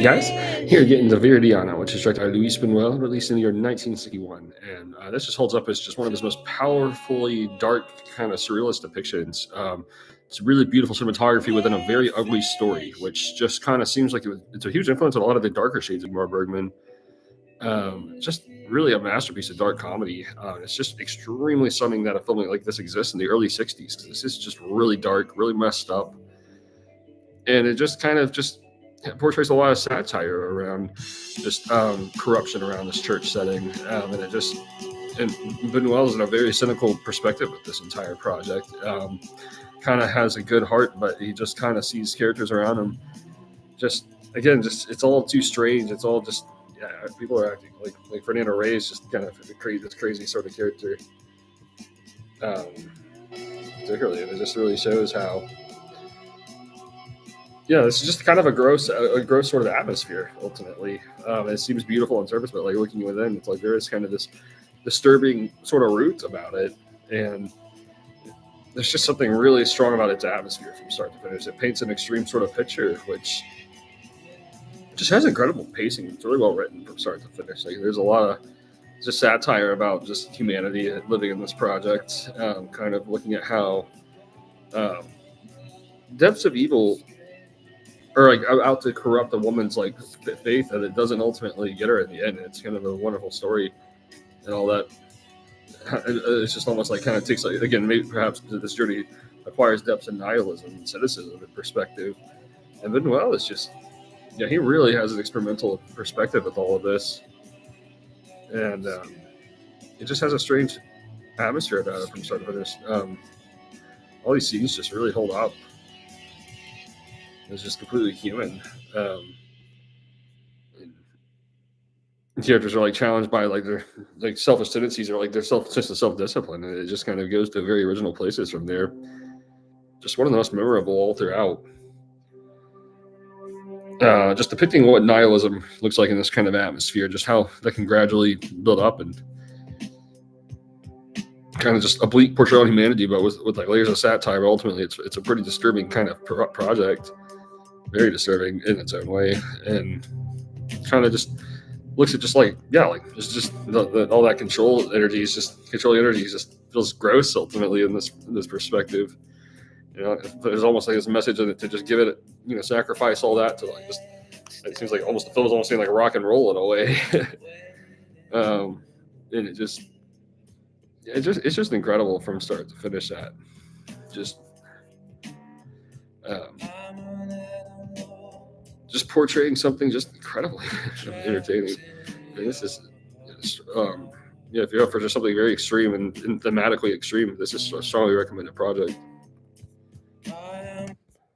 Guys, here getting the Viridiana, which is directed by Luis Buñuel, released in the year 1961. And this just holds up as just one of his most powerfully dark, kind of surrealist depictions. It's really beautiful cinematography within a very ugly story, which just kind of seems like it's a huge influence on a lot of the darker shades of Ingmar Bergman. Just really a masterpiece of dark comedy. It's just extremely stunning that a film like this exists in the early 60s. This is just really dark, really messed up. And it just kind of just portrays a lot of satire around just corruption around this church setting, and Buñuel is in a very cynical perspective with this entire project. Kind of has a good heart, but he just kind of sees characters around him. Just again, just it's all too strange. It's all just people are acting like Fernando Reyes, just kind of this crazy sort of character. Um, Particularly, and it just really shows how it's just kind of a gross sort of atmosphere. Ultimately, it seems beautiful on surface, but like looking within, it's like there is kind of this disturbing sort of root about it, and there's just something really strong about its atmosphere from start to finish. It paints an extreme sort of picture, which just has incredible pacing. It's really well written from start to finish. Like there's a lot of just satire about just humanity living in this project, kind of looking at how um, depths of evil or like out to corrupt a woman's like faith, that it doesn't ultimately get her in the end. It's kind of a wonderful story and all that. It's just almost like kind of takes like again maybe perhaps this journey acquires depths in nihilism and cynicism and perspective. And Buñuel is just he really has an experimental perspective with all of this, and it just has a strange atmosphere about it from start to finish. All these scenes just really hold up. It's just completely human. Characters are like challenged by like their like selfish tendencies or like their sense of self discipline, and it just kind of goes to very original places from there. Just one of the most memorable all throughout. Just depicting what nihilism looks like in this kind of atmosphere, just how that can gradually build up and kind of just a bleak portrayal of humanity, but with like layers of satire. But ultimately, it's a pretty disturbing kind of project, very disturbing in its own way, and kind of just looks at just like like it's just all that controlling energy just feels gross ultimately in this perspective. There's almost like this message in it to just give it, sacrifice all that to like just. It seems like almost the film's almost saying like rock and roll in a way, and it's just incredible from start to finish. That just um, just portraying something just incredibly entertaining. And this is, if you're up for just something very extreme and thematically extreme, this is a strongly recommended project.